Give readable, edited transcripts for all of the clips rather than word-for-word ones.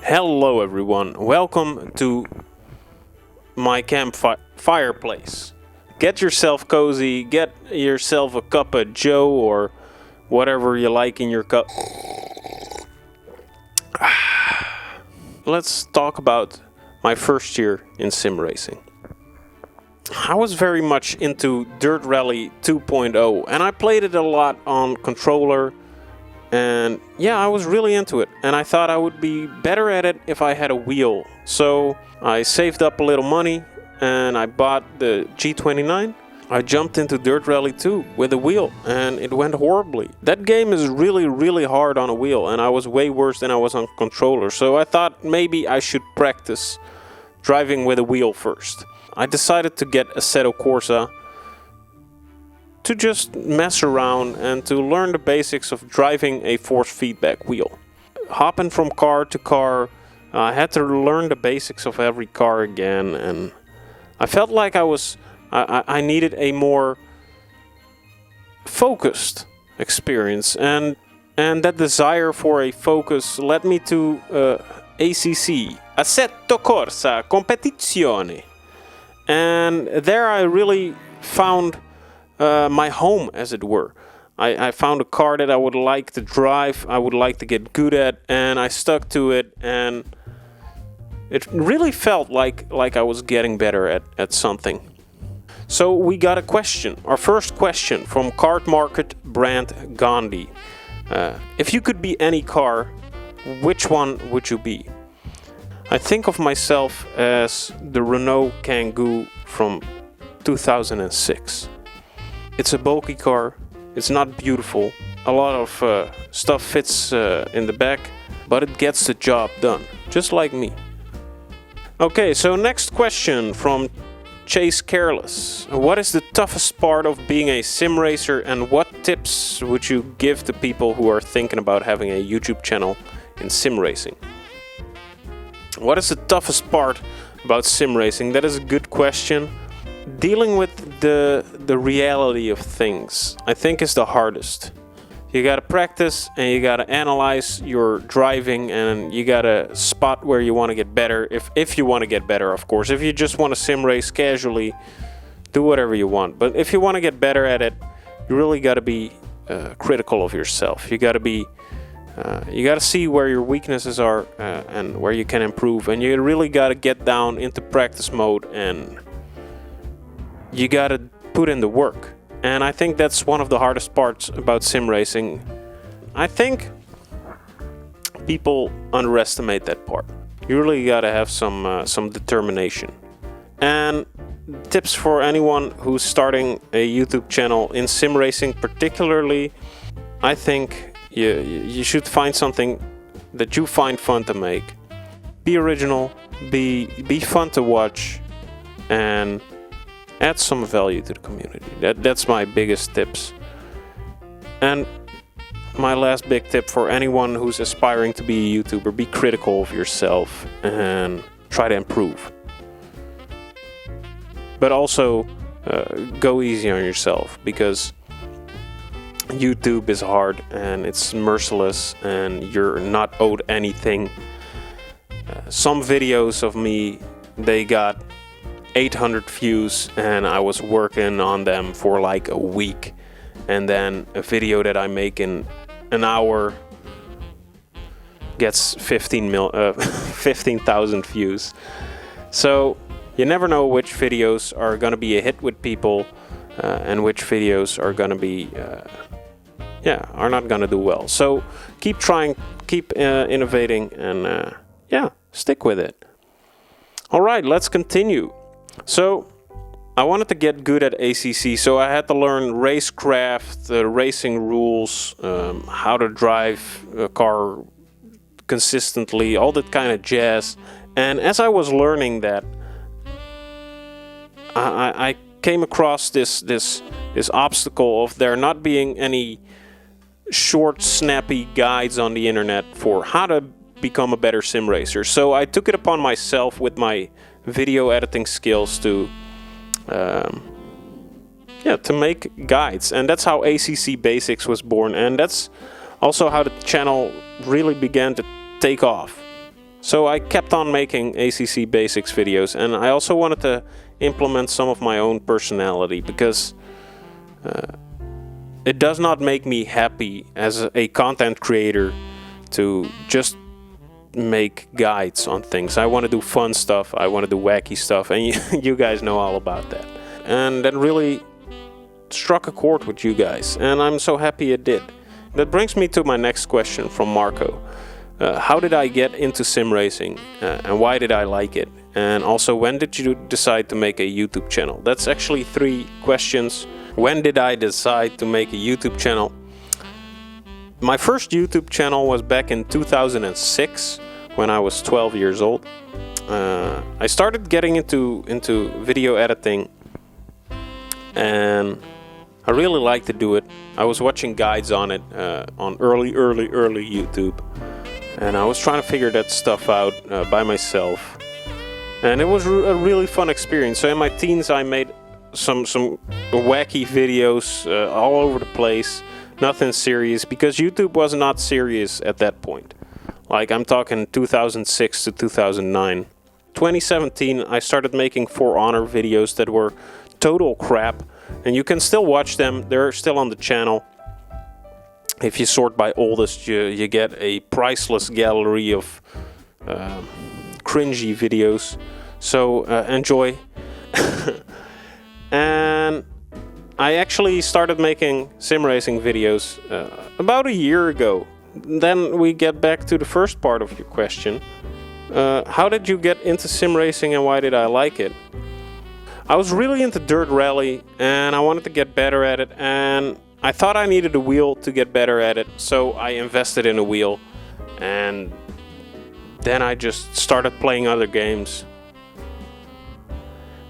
Hello everyone, welcome to my fireplace. Get yourself cozy, get yourself a cup of joe or whatever you like in your cup. Let's talk about my first year in sim racing. I was very much into Dirt Rally 2.0 and I played it a lot on controller. And yeah, I was really into it, and I thought I would be better at it if I had a wheel. So I saved up a little money and I bought the G29. I jumped into Dirt Rally 2 with a wheel and it went horribly. That game is really hard on a wheel, and I was way worse than I was on controller. So I thought maybe I should practice driving with a wheel first. I decided to get Assetto Corsa to just mess around and to learn the basics of driving a force feedback wheel. Hopping from car to car, I had to learn the basics of every car again, and I felt like I needed a more focused experience, and that desire for a focus led me to ACC, Assetto Corsa Competizione, and there I really found my home, as it were. I found a car that I would like to drive, I would like to get good at, and I stuck to it, and it really felt like I was getting better at something. So we got a question, our first question from Card Market Brand Gandhi. If you could be any car, which one would you be? I think of myself as the Renault Kangoo from 2006. It's a bulky car, it's not beautiful, a lot of stuff fits in the back, but it gets the job done, just like me. Okay, so next question from Chase Careless. What is the toughest part of being a sim racer, and what tips would you give to people who are thinking about having a YouTube channel in sim racing? What is the toughest part about sim racing? That is a good question. Dealing with the reality of things, I think, is the hardest. You gotta practice and you gotta analyze your driving, and you gotta spot where you want to get better. If you want to get better, of course. If you just want to sim race casually, do whatever you want. But if you want to get better at it, you really gotta be critical of yourself. You gotta see where your weaknesses are and where you can improve. And you really gotta get down into practice mode, and you gotta put in the work. And I think that's one of the hardest parts about sim racing. I think people underestimate that part. You really gotta have some determination. And tips for anyone who's starting a YouTube channel in sim racing particularly, I think you should find something that you find fun to make. Be original, be fun to watch, and add some value to the community. That's my biggest tips. And my last big tip for anyone who's aspiring to be a YouTuber: be critical of yourself and try to improve. But also go easy on yourself, because YouTube is hard and it's merciless and you're not owed anything. Some videos of me, they got 800 views and I was working on them for like a week, and then a video that I make in an hour gets 15,000 views. So you never know which videos are gonna be a hit with people and which videos are gonna be are not gonna do well. So keep trying, keep innovating, and stick with it. All right, let's continue. So I wanted to get good at ACC, so I had to learn racecraft, racing rules, how to drive a car consistently, all that kind of jazz. And as I was learning that, I came across this obstacle of there not being any short, snappy guides on the internet for how to become a better sim racer. So I took it upon myself with my video editing skills to make guides, and that's how ACC Basics was born, and that's also how the channel really began to take off. So I kept on making ACC basics videos, and I also wanted to implement some of my own personality, because it does not make me happy as a content creator to just make guides on things. I want to do fun stuff, I want to do wacky stuff, and you guys know all about that. And that really struck a chord with you guys, and I'm so happy it did. That brings me to my next question from Marco. How did I get into sim racing, and why did I like it? And also, when did you decide to make a YouTube channel? That's actually 3 questions. When did I decide to make a YouTube channel? My first YouTube channel was back in 2006, when I was 12 years old. I started getting into video editing, and I really like to do it. I was watching guides on it on early YouTube, and I was trying to figure that stuff out by myself, and it was a really fun experience. So in my teens I made some wacky videos all over the place, nothing serious, because YouTube was not serious at that point. Like, I'm talking 2006 to 2009. 2017 I started making For Honor videos that were total crap, and you can still watch them. They're still on the channel. If you sort by oldest, you get a priceless gallery of cringy videos. So enjoy. And I actually started making sim racing videos about a year ago. Then we get back to the first part of your question. How did you get into sim racing, and why did I like it? I was really into dirt rally, and I wanted to get better at it, and I thought I needed a wheel to get better at it, so I invested in a wheel, and then I just started playing other games.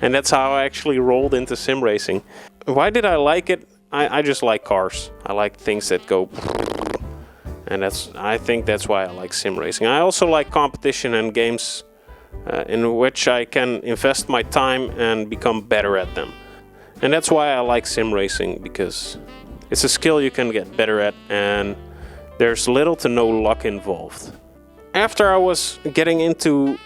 And that's how I actually rolled into sim racing. Why did I like it? I just like cars. I like things that go, and I think that's why I like sim racing. I also like competition and games in which I can invest my time and become better at them. And that's why I like sim racing, because it's a skill you can get better at, and there's little to no luck involved. After I was getting into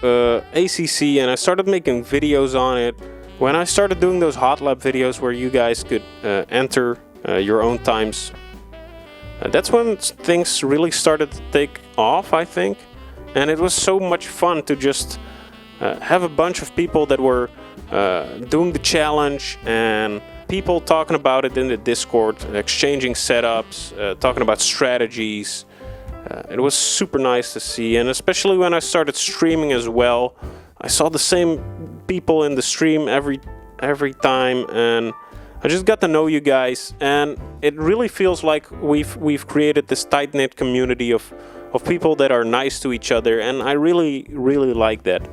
ACC and I started making videos on it, when I started doing those hot lap videos where you guys could enter your own times, that's when things really started to take off, I think. And it was so much fun to just have a bunch of people that were doing the challenge, and people talking about it in the Discord, exchanging setups, talking about strategies. It was super nice to see, and especially when I started streaming as well, I saw the same people in the stream every time, and I just got to know you guys, and it really feels like we've created this tight-knit community of people that are nice to each other, and I really like that.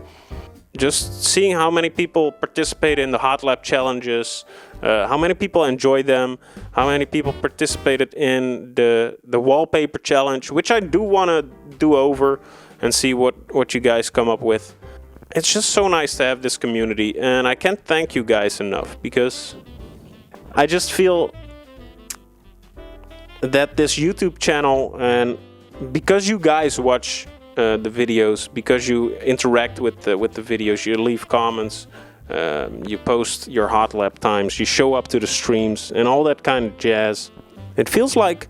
Just seeing how many people participate in the hot lap challenges, how many people enjoy them, how many people participated in the wallpaper challenge, which I do want to do over and see what you guys come up with. It's just so nice to have this community, and I can't thank you guys enough, because I just feel that this YouTube channel, and because you guys watch the videos, because you interact with the videos, you leave comments, you post your hot lap times, you show up to the streams, and all that kind of jazz. It feels like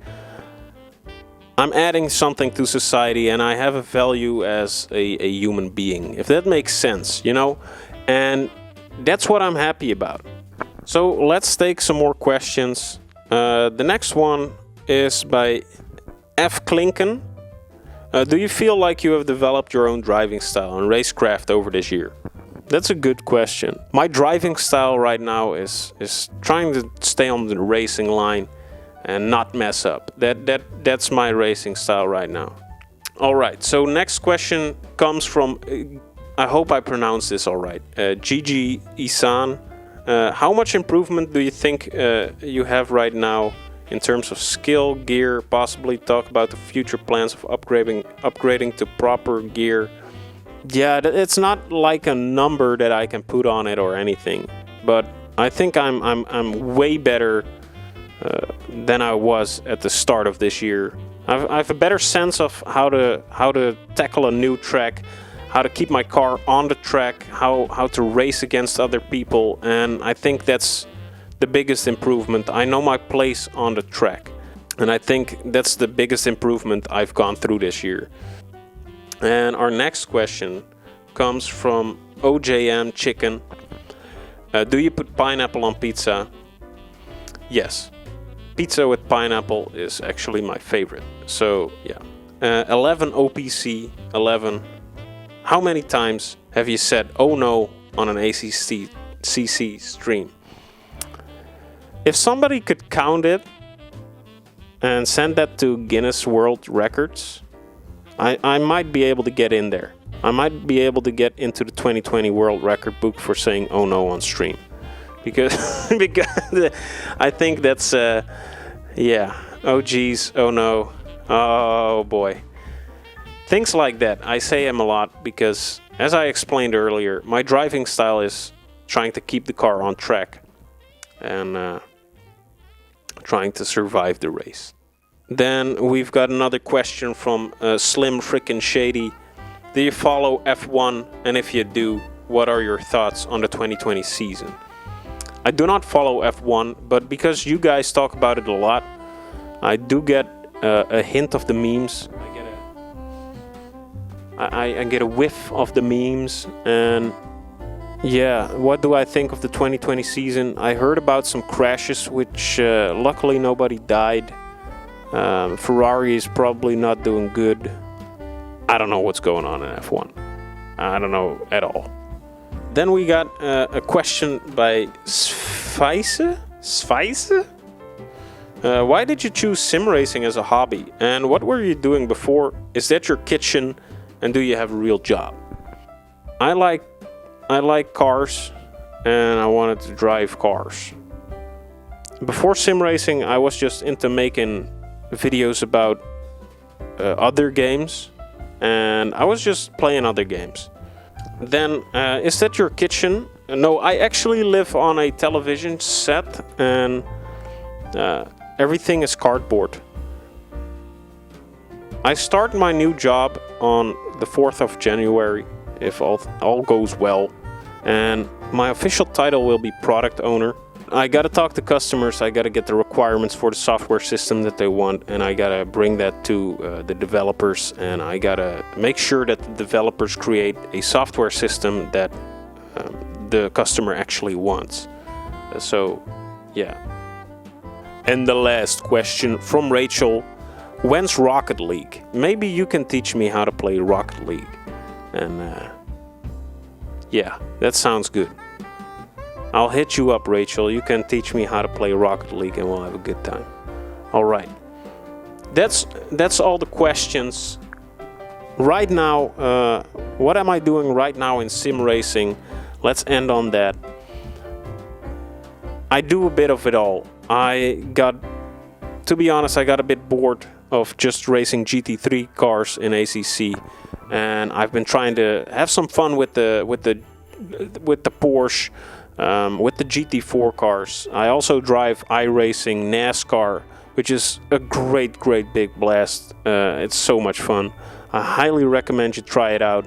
I'm adding something to society, and I have a value as a human being, if that makes sense, you know? And that's what I'm happy about. So let's take some more questions. The next one is by F. Klinken. Do you feel like you have developed your own driving style and racecraft over this year? That's a good question. My driving style right now is trying to stay on the racing line and not mess up. That's my racing style right now. All right, so next question comes from, I hope I pronounced this all right, Gigi Isan. How much improvement do you think you have right now in terms of skill, gear? Possibly talk about the future plans of upgrading to proper gear. Yeah, it's not like a number that I can put on it or anything, but I think I'm way better than I was at the start of this year. I have a better sense of how to tackle a new track. how to keep my car on the track, how to race against other people, and I think that's the biggest improvement. I know my place on the track, and I think that's the biggest improvement I've gone through this year. And our next question comes from OJM Chicken. Do you put pineapple on pizza? Yes. Pizza with pineapple is actually my favorite. So yeah. 11 OPC 11. How many times have you said "oh no" on an ACC stream? If somebody could count it and send that to Guinness World Records, I might be able to get in there. I might be able to get into the 2020 World Record book for saying "oh no" on stream, because I think that's oh geez, oh no, oh boy, things like that. I say them a lot because, as I explained earlier, my driving style is trying to keep the car on track and trying to survive the race. Then we've got another question from Slim Frickin' Shady. Do you follow F1? And if you do, what are your thoughts on the 2020 season? I do not follow F1, but because you guys talk about it a lot, I do get a hint of the memes. I get a whiff of the memes, and yeah, what do I think of the 2020 season? I heard about some crashes, which luckily nobody died. Ferrari is probably not doing good. I don't know what's going on in F1. I don't know at all. Then we got a question by Sveise? Why did you choose sim racing as a hobby? And what were you doing before? Is that your kitchen? And do you have a real job? I like cars, and I wanted to drive cars. Before sim racing, I was just into making videos about other games, and I was just playing other games. Then, is that your kitchen? No, I actually live on a television set, and everything is cardboard. I start my new job on the 4th of January, if all goes well, and my official title will be product owner. I gotta talk to customers, I gotta get the requirements for the software system that they want, and I gotta bring that to the developers, and I gotta make sure that the developers create a software system that the customer actually wants. So, yeah. And the last question from Rachel. When's Rocket League? Maybe you can teach me how to play Rocket League. And yeah, that sounds good. I'll hit you up, Rachel. You can teach me how to play Rocket League and we'll have a good time. All right. That's all the questions. Right now, what am I doing right now in sim racing? Let's end on that. I do a bit of it all. To be honest, I got a bit bored of just racing GT3 cars in ACC, and I've been trying to have some fun with the Porsche, with the GT4 cars. I also drive iRacing, NASCAR, which is a great big blast. It's so much fun. I highly recommend you try it out.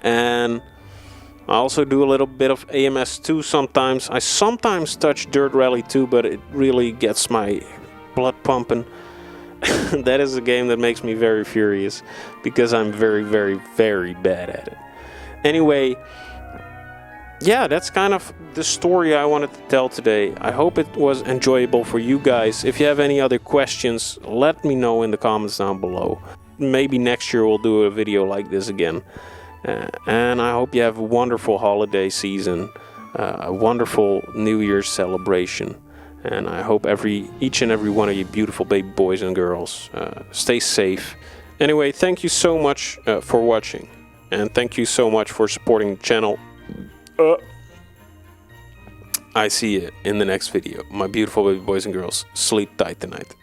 And I also do a little bit of AMS2 sometimes. I sometimes touch Dirt Rally 2, but it really gets my blood pumping. That is a game that makes me very furious because I'm very bad at it. Anyway, yeah, that's kind of the story I wanted to tell today. I hope it was enjoyable for you guys. If you have any other questions, let me know in the comments down below. Maybe next year we'll do a video like this again. And I hope you have a wonderful holiday season, a wonderful New Year's celebration. And I hope each and every one of you beautiful baby boys and girls stay safe. Anyway, thank you so much for watching. And thank you so much for supporting the channel. I see you in the next video. My beautiful baby boys and girls, sleep tight tonight.